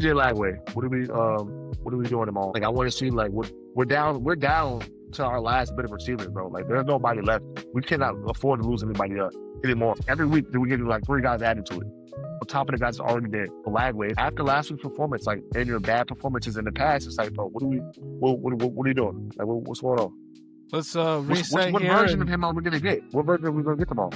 DJ Lagway, what are we doing tomorrow? Like I want to see like we're down to our last bit of receivers, bro. Like there's nobody left. We cannot afford to lose anybody anymore. Every week we get like 3 guys added to it. On top of the guys already there. The Lagway. After last week's performance, like and your bad performances in the past, it's like, bro, what are you doing? Like what's going on? Let's What reset here. version of him are we gonna get? What version are we gonna get tomorrow?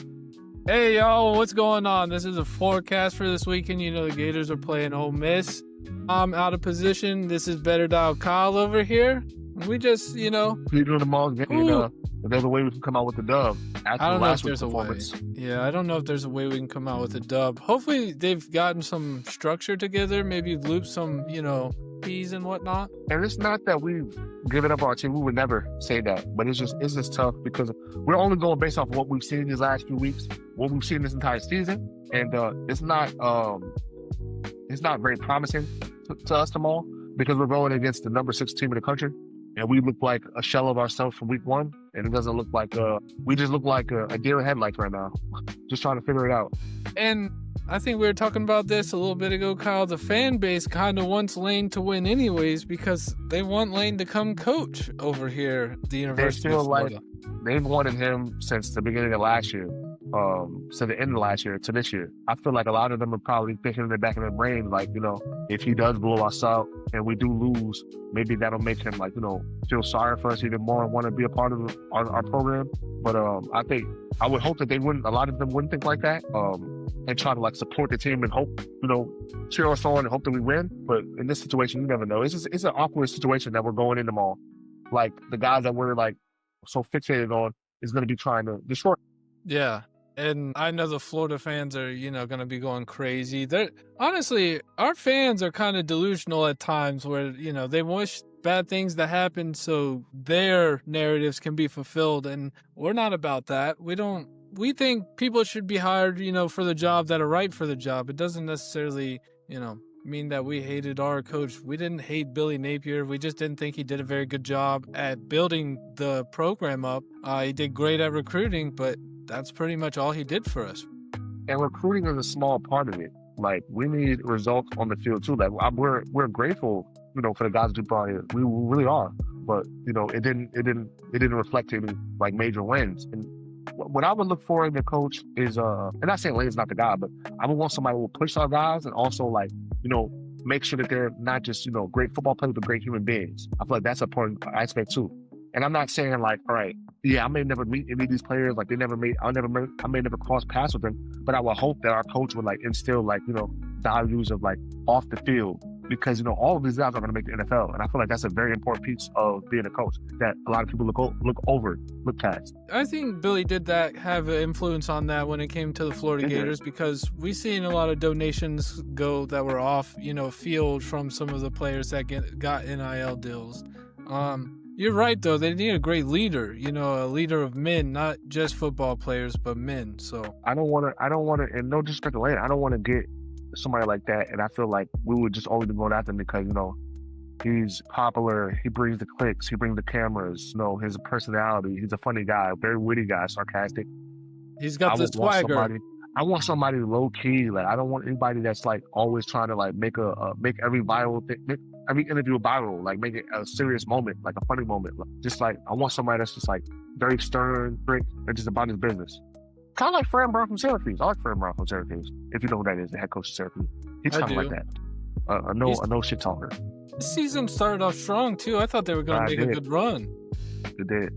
Hey, y'all, what's going on? This is a forecast for this weekend. You know, the Gators are playing Ole Miss. I'm out of position. This is Better Dial Kyle over here. We just, What are you doing tomorrow? If there's a way we can come out with the dub after I don't the know last if week's there's a way. performance. Yeah, I don't know if there's a way we can come out with a dub. Hopefully, they've gotten some structure together. Maybe loop some, keys and whatnot. And it's not that we've given up our team. We would never say that. But it's just tough because we're only going based off of what we've seen these last few weeks, what we've seen this entire season. And it's not very promising to us tomorrow because we're going against the number 6 team in the country. And we look like a shell of ourselves from week 1. And it doesn't look like we just look like a deer in headlights right now. Just trying to figure it out. And I think we were talking about this a little bit ago, Kyle. The fan base kind of wants Lane to win anyways because they want Lane to come coach over here at the University of Florida. They've wanted him since the beginning of last year, to the end of last year to this year. I feel like a lot of them are probably thinking in the back of their brain, like, if he does blow us out and we do lose, maybe that'll make him feel sorry for us even more and want to be a part of our program. But I would hope that a lot of them wouldn't think like that, and try to support the team and hope, cheer us on and hope that we win. But in this situation, you never know. It's an awkward situation that we're going in tomorrow. Like the guys that we're so fixated on is going to be trying to destroy. Yeah. And I know the Florida fans are, going to be going crazy. Honestly, our fans are kind of delusional at times where, they wish bad things to happen so their narratives can be fulfilled. And we're not about that. We think people should be hired, for the job that are right for the job. It doesn't necessarily, mean that we hated our coach. We didn't hate Billy Napier. We just didn't think he did a very good job at building the program up. He did great at recruiting, but that's pretty much all he did for us. And recruiting is a small part of it. We need results on the field too. We're grateful, for the guys who brought in. We really are. But it didn't reflect any major wins. And what I would look for in the coach is and not saying Lane's not the guy, but I would want somebody who will push our guys and also make sure that they're not just great football players but great human beings. I feel like that's an important aspect too. And I'm not saying all right, yeah, I may never meet any of these players, I may never cross paths with them, but I would hope that our coach would instill values of off the field, because all of these guys are going to make the NFL, and I feel like that's a very important piece of being a coach that a lot of people look past. I think Billy did have an influence on that when it came to the Florida Gators, because we've seen a lot of donations go that were off field from some of the players that got NIL deals. You're right, though. They need a great leader, a leader of men, not just football players, but men. So I don't want to, and no disrespect to Lane, I don't want to get somebody like that. And I feel like we would just only be going after him because, he's popular. He brings the clicks. He brings the cameras. His personality. He's a funny guy, a very witty guy, sarcastic. He's got the swagger. I want somebody low key. I don't want anybody that's always trying to make every viral thing, make every interview viral, make it a serious moment, a funny moment. I want somebody that's just very stern, strict, and just about his business. Kind of like Fran Brown from Syracuse. I like Fran Brown from Syracuse. If you know who that is, the head coach of Syracuse. He's kind of like that. A no shit talker. This season started off strong too. I thought they were going to make a good run. They did.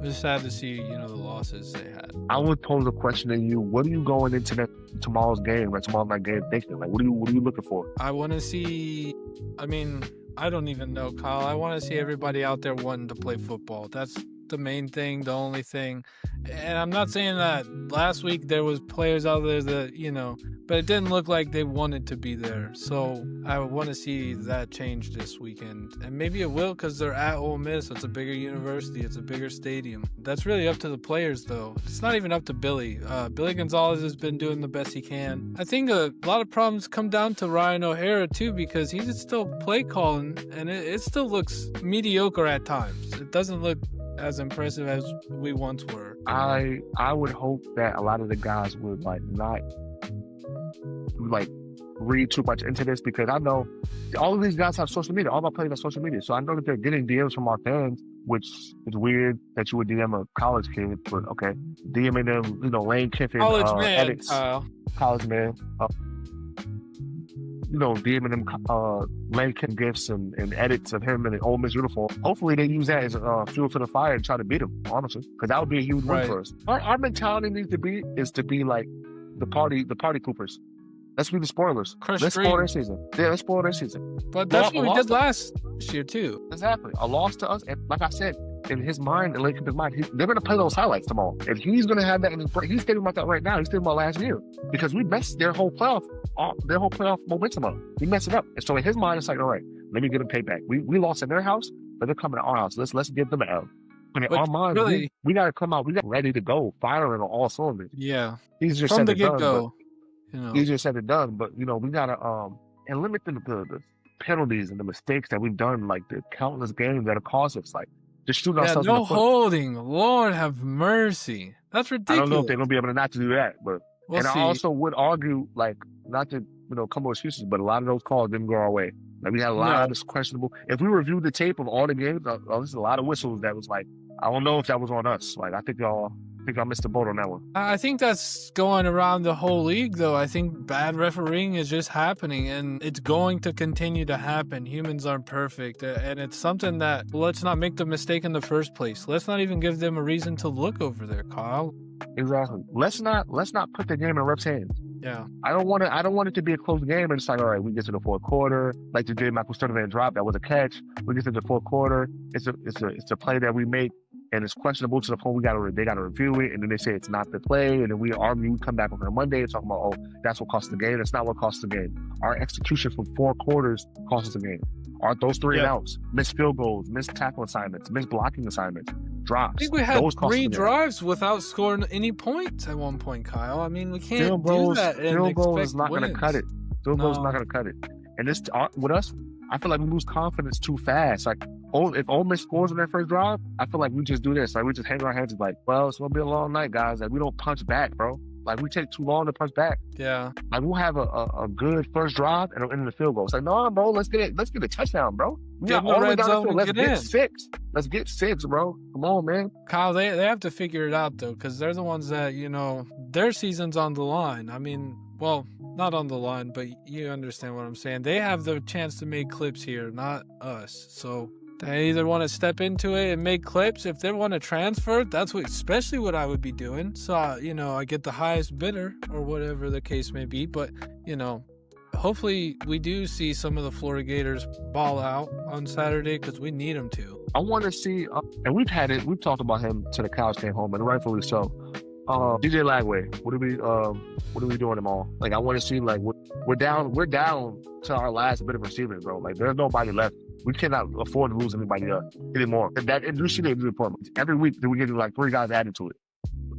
It was sad to see, the losses they had. I would pose a question to you. What are you going into tomorrow's game, tomorrow night game thinking? What are you looking for? I want to see, I don't even know, Kyle. I want to see everybody out there wanting to play football. That's the main thing, the only thing. And I'm not saying that last week there was players out there that, but it didn't look like they wanted to be there. So I want to see that change this weekend. And maybe it will, because they're at Ole Miss. It's a bigger university. It's a bigger stadium. That's really up to the players, though. It's not even up to Billy. Billy Gonzalez has been doing the best he can. I think a lot of problems come down to Ryan O'Hara, too, because he's still play calling, and it still looks mediocre at times. It doesn't look as impressive as we once were. I would hope that a lot of the guys would not read too much into this because I know all of these guys have social media. All my players have social media. So I know that they're getting DMs from our fans, which is weird that you would DM a college kid, but okay. DMing them, Lane Kiffin, College man, edits. Kyle. College man. DMing them Lane Kiffin gifts and edits of him in an Ole Miss uniform. Hopefully they use that as fuel to the fire and try to beat him, honestly, because that would be a huge win for us. Our mentality needs to be like the party poopers. Let's be the spoilers. Let's spoil their season. Yeah, let's spoil their season. But that's what we did last year too. Exactly. A loss to us, and like I said, in his mind, in Lane Kiffin's mind, they're going to play those highlights tomorrow. And he's going to have that in his brain. He's thinking about that right now. He's thinking about last year because we messed their whole playoff momentum up. We messed it up. And so in his mind, it's like, all right, let me get them payback. We lost in their house, but they're coming to our house. Let's give them an L. And in our mind, really, we got to come out. We got ready to go, firing on all cylinders. Yeah. Easier from said the than get-go. done. Easier said than done. But, we got to and limit the penalties and the mistakes that we've done, like the countless games that have caused us, like, just shooting ourselves in the foot. Holding. Lord have mercy. That's ridiculous. I don't know if they're going to be able to not to do that, but I also would argue, like, not to come with excuses, but a lot of those calls didn't go our way. Like, we had a lot of questionable. If we reviewed the tape of all the games, there's a lot of whistles that was like, I don't know if that was on us. Like, I think y'all missed the boat on that one. I think that's going around the whole league, though. I think bad refereeing is just happening, and it's going to continue to happen. Humans aren't perfect, and it's something that let's not make the mistake in the first place. Let's not even give them a reason to look over there, Kyle. Exactly. Let's not put the game in refs' hands. Yeah. I don't want it to be a close game and it's like, all right, we get to the fourth quarter, like the J. Michael Sturdivant drop, that was a catch. We get to the fourth quarter, it's a play that we make and it's questionable to the point they gotta review it, and then they say it's not the play, and then we argue, we come back on Monday and talk about, that's what cost the game. That's not what cost the game. Our execution from 4 quarters cost us the game. Aren't those 3 and outs, missed field goals, missed tackle assignments, missed blocking assignments, drops. I think we had 3 drives without scoring any points at one point, Kyle. I mean, we can't do that. Field goal is not going to cut it. Field goal is not going to cut it. And this with us, I feel like we lose confidence too fast. Like, if Ole Miss scores on that first drive, I feel like we just do this. Like, we just hang our heads like, well, it's going to be a long night, guys. Like, we don't punch back, bro. Like, we take too long to punch back. Yeah. Like, we'll have a good first drive and it'll end in the field goal. It's like, no, bro, let's get a touchdown, bro. We got all the way down the field. Let's get 6. Let's get 6, bro. Come on, man. Kyle, they have to figure it out, though, because they're the ones that, their season's on the line. I mean, well, not on the line, but you understand what I'm saying. They have the chance to make clips here, not us. So they either want to step into it and make clips. If they want to transfer, that's especially what I would be doing. So, I get the highest bidder or whatever the case may be. But, hopefully we do see some of the Florida Gators ball out on Saturday because we need them to. I want to see, and we've talked about him to the cows came home, and rightfully so. DJ Lagway, what are we doing them all? Like, I want to see, like, we're down to our last bit of receivers, bro. Like, there's nobody left. We cannot afford to lose anybody anymore. And you see the injury report. Every week, we get like 3 guys added to it,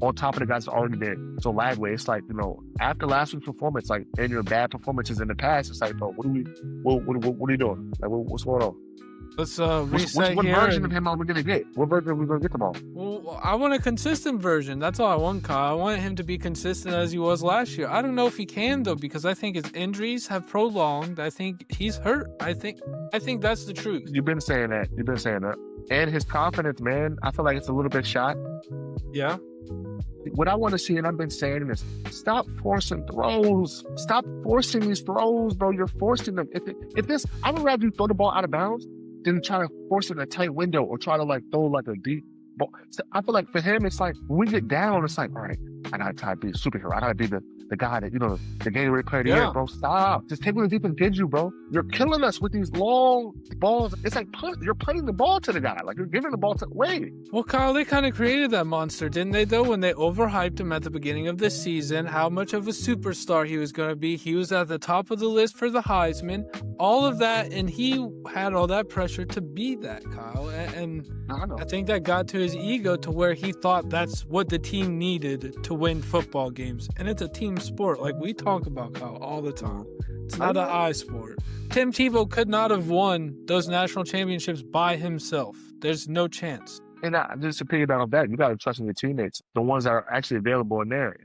on top of the guys already there. So Lagway, it's like, after last week's performance, like, and your bad performances in the past, it's like, bro, what are you doing? Like, what's going on? Let's reset what version of him are we going to get? What version are we going to get tomorrow? Well, I want a consistent version. That's all I want, Kyle. I want him to be consistent as he was last year. I don't know if he can, though, because I think his injuries have prolonged. I think he's hurt. I think that's the truth. You've been saying that. And his confidence, man, I feel like it's a little bit shot. Yeah. What I want to see, and I've been saying is, stop forcing throws. Stop forcing these throws, bro. You're forcing them. I would rather you throw the ball out of bounds than try to force it in a tight window or try to, like, throw, like, a deep ball. So I feel like for him, it's like, when we get down, it's like, all right, I got to try to be a superhero. I got to be the guy that, the Gator player of the year, bro. Stop. Just take what the defense gives you, bro. You're killing us with these long balls. It's like you're putting the ball to the guy. Like, you're giving the ball to Wade. Well, Kyle, they kind of created that monster, didn't they, though, when they overhyped him at the beginning of the season, how much of a superstar he was going to be. He was at the top of the list for the Heisman, all of that, and he had all that pressure to be that, Kyle. And I think that got to his ego to where he thought that's what the team needed to win football games. And it's a team sport, like we talk about, Kyle, all the time. It's not an eye sport. Tim Tebow could not have won those national championships by himself. There's no chance. And just to piggyback on that, you got to trust in your teammates, the ones that are actually available in there.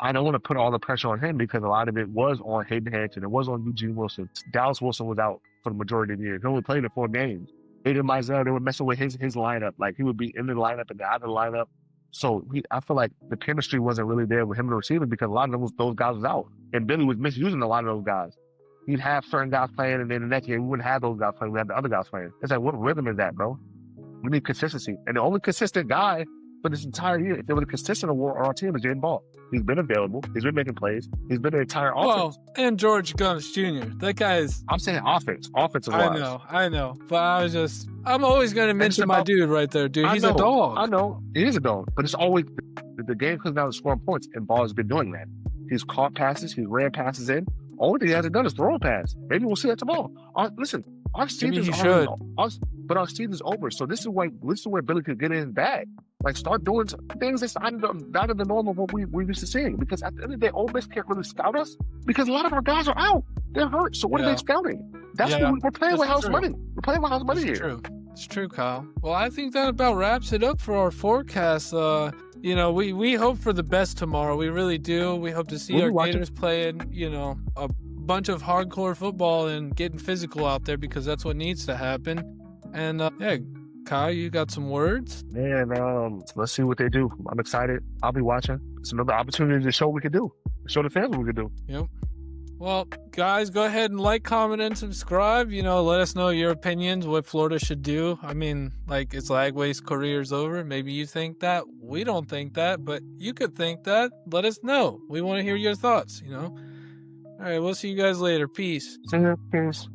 I don't want to put all the pressure on him because a lot of it was on Hayden Hampton. It was on Eugene Wilson. Dallas Wilson was out for the majority of the year. He only played in 4 games. Aiden Mizell, they were messing with his lineup. Like, he would be in the lineup and out of the lineup. So I feel like the chemistry wasn't really there with him and the receiver because a lot of those guys was out. And Billy was misusing a lot of those guys. He'd have certain guys playing, and then the next year we wouldn't have those guys playing. We had the other guys playing. It's like, what rhythm is that, bro? We need consistency. And the only consistent guy for this entire year, if there was a consistent award on our team, is Jaden Ball. He's been available. He's been making plays. He's been the entire offense. Well, and George Guns Jr. That guy's... I'm saying offensive wise. I know. But I'm always going to mention my dude right there, dude. He's a dog. I know. He is a dog. But it's always, the game comes down to scoring points, and Ball has been doing that. He's caught passes. He's ran passes in. Only thing he hasn't done is throw a pass. Maybe we'll see that tomorrow. Listen, our season's but our season's over. So this is where Billy could get in his bag. Like, start doing things that's out of the norm of what we used to seeing. Because at the end of the day, Ole Miss can't really scout us because a lot of our guys are out. They're hurt. So what are they scouting? That's what we're playing with house money. We're playing with house money here. True. It's true, Kyle. Well, I think that about wraps it up for our forecast. We hope for the best tomorrow. We really do. We hope to see our Gators playing, a bunch of hardcore football and getting physical out there because that's what needs to happen. And Kyle, you got some words? Man, let's see what they do. I'm excited. I'll be watching. It's another opportunity to show what we can do. Show the fans what we can do. Yep. Well, guys, go ahead and like, comment, and subscribe. Let us know your opinions, what Florida should do. I mean, is Lagway's career's over? Maybe you think that. We don't think that, but you could think that. Let us know. We want to hear your thoughts, All right, we'll see you guys later. Peace. See you. Peace.